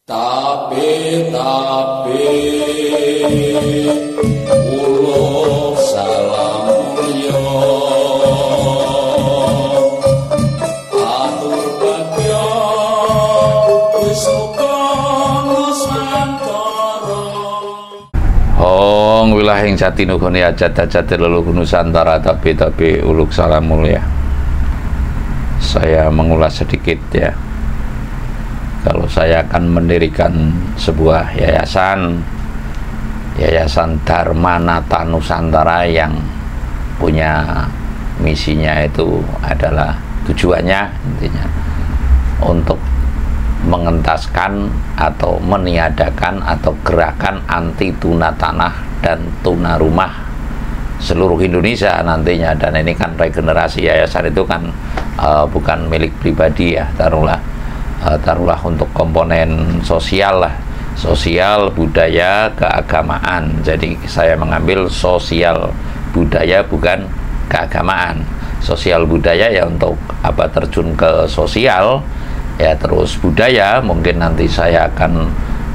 Tapi uluk salam mulya atur bagya wisuka nusantara. Hong wilahing Jatinugoni ajat-ajat leluhur Nusantara tapi uluk salam mulia. Saya mengulas sedikit ya. Kalau saya akan mendirikan sebuah yayasan Dharmanata Nusantara yang punya misinya itu adalah tujuannya intinya untuk mengentaskan atau meniadakan atau gerakan anti tuna tanah dan tuna rumah seluruh Indonesia nantinya. Dan ini kan regenerasi yayasan itu kan bukan milik pribadi ya, taruhlah untuk komponen sosial lah, sosial, budaya, keagamaan. Jadi saya mengambil sosial budaya bukan keagamaan. Sosial budaya ya untuk apa, terjun ke sosial ya, terus budaya mungkin nanti saya akan,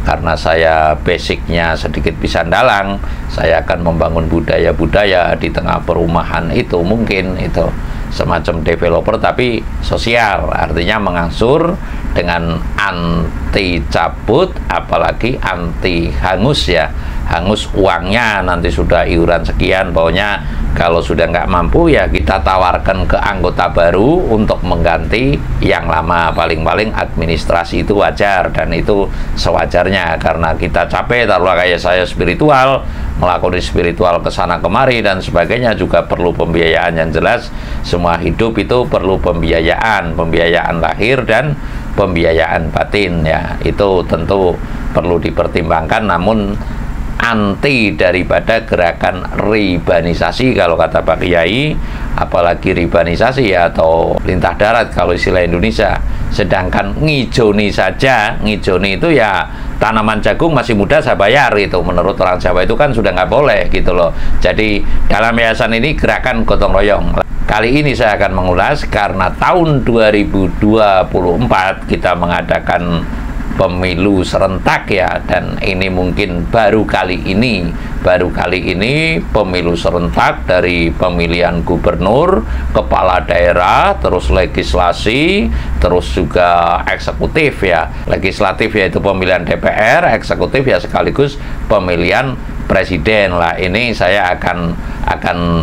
karena saya basicnya sedikit bisa dalang, saya akan membangun budaya-budaya di tengah perumahan itu, mungkin itu semacam developer tapi sosial, artinya mengangsur dengan anti cabut apalagi anti hangus ya, hangus uangnya nanti sudah iuran sekian, pokoknya kalau sudah nggak mampu ya kita tawarkan ke anggota baru untuk mengganti yang lama. Paling-paling administrasi itu wajar dan itu sewajarnya, karena kita capek, taruhlah kayak saya spiritual, melakukan spiritual ke sana kemari dan sebagainya, juga perlu pembiayaan yang jelas. Semua hidup itu perlu pembiayaan lahir dan pembiayaan batin ya, itu tentu perlu dipertimbangkan. Namun anti daripada gerakan ribanisasi kalau kata Pak Kiai, apalagi ribanisasi ya, atau lintah darat kalau istilah Indonesia. Sedangkan ngijoni saja, ngijoni itu ya tanaman jagung masih muda saya bayar, itu menurut orang Jawa itu kan sudah nggak boleh gitu loh. Jadi dalam yayasan ini gerakan gotong royong. Kali ini saya akan mengulas karena tahun 2024 kita mengadakan pemilu serentak ya, dan ini mungkin baru kali ini pemilu serentak dari pemilihan gubernur, kepala daerah, terus legislasi, terus juga eksekutif ya. Legislatif yaitu pemilihan DPR, eksekutif ya sekaligus pemilihan presiden lah. Ini saya akan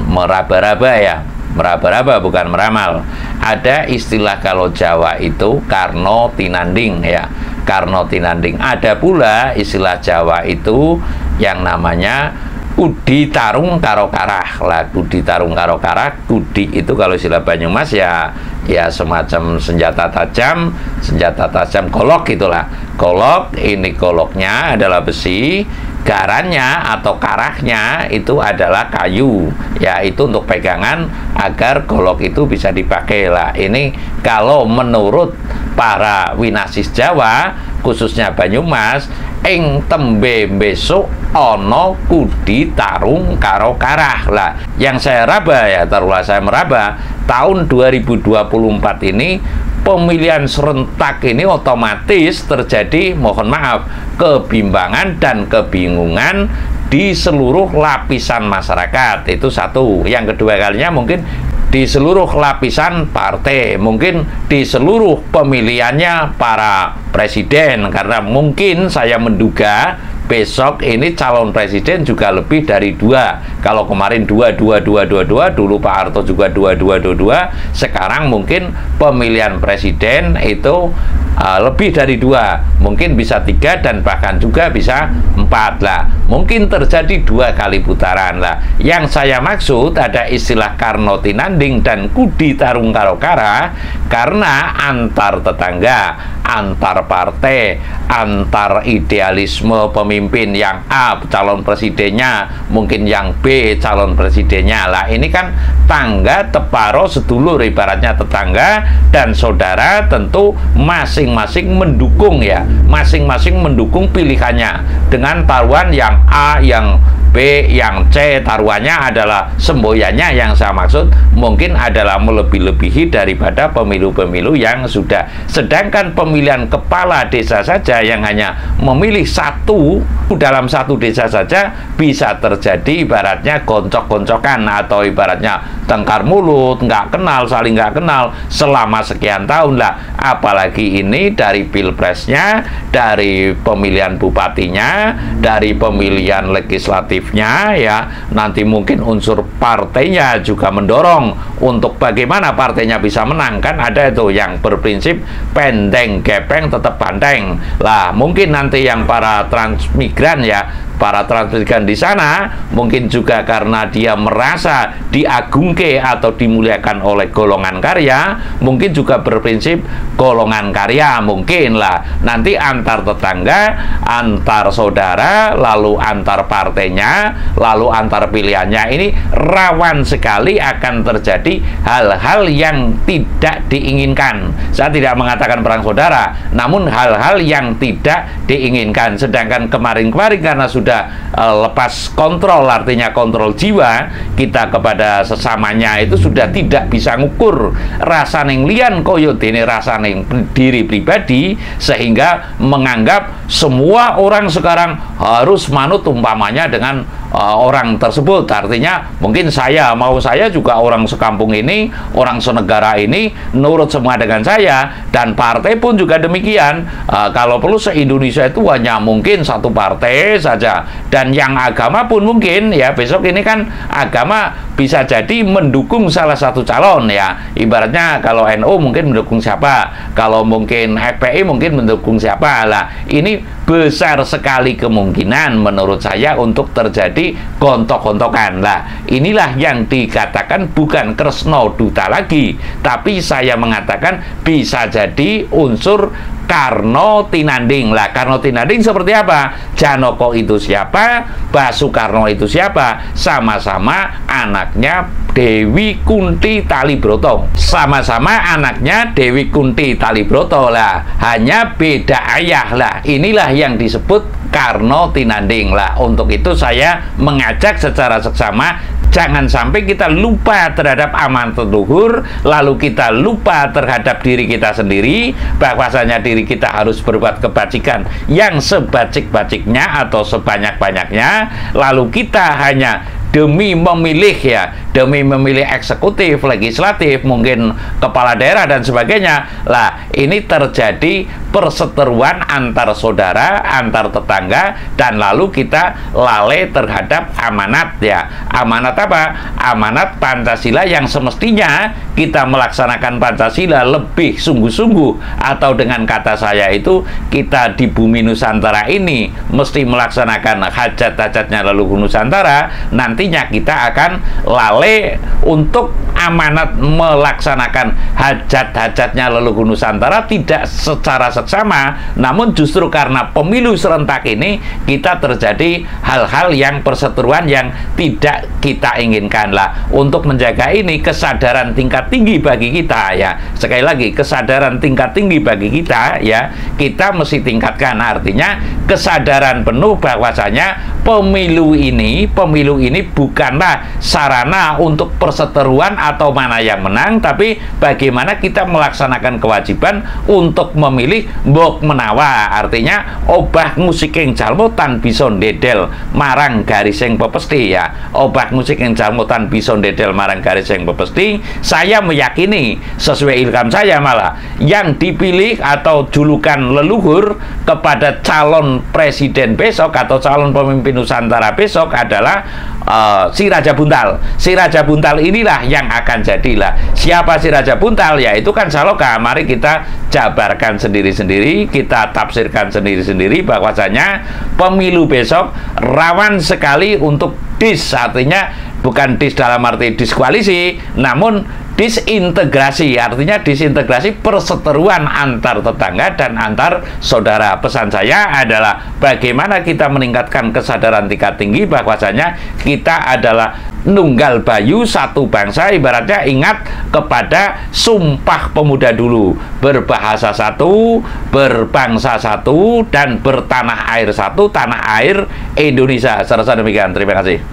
meraba-raba ya. Meraba-raba bukan meramal. Ada istilah kalau Jawa itu karno tinanding ya, karno tinanding. Ada pula istilah Jawa itu yang namanya kudi tarung karo karah lah. Kudi tarung karo karah, kudi itu kalau istilah Banyumas ya semacam senjata tajam golok gitulah. Golok, ini goloknya adalah besi, garannya atau karahnya itu adalah kayu ya, itu untuk pegangan agar golok itu bisa dipakai lah. Ini kalau menurut para winasis Jawa khususnya Banyumas, ing tembe besok ono kudi tarung karo karah lah. Yang saya raba ya, taruhlah saya meraba tahun 2024 ini pemilihan serentak ini otomatis terjadi, mohon maaf, kebimbangan dan kebingungan di seluruh lapisan masyarakat. Itu satu. Yang kedua kalinya mungkin di seluruh lapisan partai, mungkin di seluruh pemilihannya para presiden, karena mungkin saya menduga besok ini calon presiden juga lebih dari 2. Kalau kemarin 2, dulu Pak Harto juga 2, sekarang mungkin pemilihan presiden itu lebih dari 2, mungkin bisa 3 dan bahkan juga bisa 4 lah. Mungkin terjadi 2 kali putaran lah. Yang saya maksud ada istilah karno tinanding dan kudi tarung karo karah, karena antar tetangga, antar partai, antar idealisme pemimpin, yang A calon presidennya, mungkin yang B calon presidennya lah. Ini kan tangga teparo sedulur, ibaratnya tetangga dan saudara tentu masing-masing mendukung ya, masing-masing mendukung pilihannya dengan taruhan yang A, yang B, yang C taruhannya adalah semboyannya yang saya maksud mungkin adalah melebih-lebihi daripada pemilu-pemilu yang sudah. Sedangkan pemilihan kepala desa saja yang hanya memilih satu dalam satu desa saja bisa terjadi ibaratnya goncok-goncokan atau ibaratnya tengkar mulut, nggak kenal, saling nggak kenal selama sekian tahun lah. Apalagi ini dari pilpresnya, dari pemilihan bupatinya, dari pemilihan legislatifnya ya, nanti mungkin unsur partainya juga mendorong untuk bagaimana partainya bisa menang. Kan ada itu yang berprinsip pendeng gepeng tetap banteng lah. Mungkin nanti yang para transmigran ya, para transmigran di sana mungkin juga karena dia merasa diagungke atau dimuliakan oleh golongan karya, mungkin juga berprinsip golongan karya mungkin lah. Nanti antar tetangga, antar saudara, lalu antar partainya, lalu antar pilihannya, ini rawan sekali akan terjadi hal-hal yang tidak diinginkan. Saya tidak mengatakan perang saudara, namun hal-hal yang tidak diinginkan. Sedangkan kemarin-kemarin karena sudah lepas kontrol, artinya kontrol jiwa kita kepada sesamanya itu sudah tidak bisa ngukur rasa neng lian koyo dene rasa neng diri pribadi, sehingga menganggap semua orang sekarang harus manut umpamanya dengan orang tersebut. Artinya mungkin saya juga orang sekampung ini, orang senegara ini nurut semua dengan saya, dan partai pun juga demikian. Kalau perlu se-Indonesia itu hanya mungkin satu partai saja, dan yang agama pun mungkin ya besok ini kan agama bisa jadi mendukung salah satu calon ya. Ibaratnya kalau NU mungkin mendukung siapa, kalau mungkin FPI mungkin mendukung siapa lah. Ini besar sekali kemungkinan menurut saya untuk terjadi gontok-gontokan lah. Inilah yang dikatakan bukan Kresno Duta lagi, tapi saya mengatakan bisa jadi unsur Karno Tinanding lah. Karno Tinanding seperti apa? Janoko itu siapa? Basukarno itu siapa? Sama-sama anaknya Dewi Kunti Talibroto. Sama-sama anaknya Dewi Kunti Talibroto lah. Hanya beda ayah lah. Inilah yang disebut Karno Tinanding lah. Untuk itu saya mengajak secara seksama, jangan sampai kita lupa terhadap amanat leluhur, lalu kita lupa terhadap diri kita sendiri, bahwasanya diri kita harus berbuat kebajikan yang sebajik-bajiknya atau sebanyak-banyaknya, lalu kita hanya demi memilih ya, demi memilih eksekutif, legislatif, mungkin kepala daerah dan sebagainya lah, ini terjadi perseteruan antar saudara, antar tetangga, dan lalu kita lalai terhadap amanat ya. Amanat apa? Amanat Pancasila yang semestinya kita melaksanakan Pancasila lebih sungguh-sungguh, atau dengan kata saya itu kita di bumi Nusantara ini mesti melaksanakan hajat-hajatnya leluhur Nusantara. Nantinya kita akan lalai untuk amanat melaksanakan hajat-hajatnya leluhur Nusantara tidak secara seksama, namun justru karena pemilu serentak ini kita terjadi hal-hal yang perseteruan yang tidak kita inginkan lah. Untuk menjaga ini, kesadaran tingkat tinggi bagi kita ya, sekali lagi kesadaran tingkat tinggi bagi kita ya, kita mesti tingkatkan. Artinya kesadaran penuh bahwasanya pemilu ini bukanlah sarana untuk perseteruan atau mana yang menang, tapi bagaimana kita melaksanakan kewajiban untuk memilih mbok menawa. Artinya obah musik yang jalmo tan bisa ndedel marang garis yang pepesti ya. Obah musik yang jalmo tan bisa ndedel marang garis yang pepesti. Saya meyakini sesuai ilham saya malah yang dipilih atau julukan leluhur kepada calon presiden besok atau calon pemimpin Nusantara besok adalah si Raja Buntal. Si Raja Buntal inilah yang akan jadilah. Siapa si Raja Buntal? Ya itu kan saloka. Mari kita jabarkan sendiri-sendiri, kita tafsirkan sendiri-sendiri bahwasanya pemilu besok rawan sekali untuk artinya bukan dalam arti diskoalisi, namun disintegrasi, artinya disintegrasi perseteruan antar tetangga dan antar saudara. Pesan saya adalah bagaimana kita meningkatkan kesadaran tingkat tinggi bahwasanya kita adalah nunggal bayu satu bangsa. Ibaratnya ingat kepada sumpah pemuda dulu, berbahasa satu, berbangsa satu, dan bertanah air satu, tanah air Indonesia. Serasa demikian, terima kasih.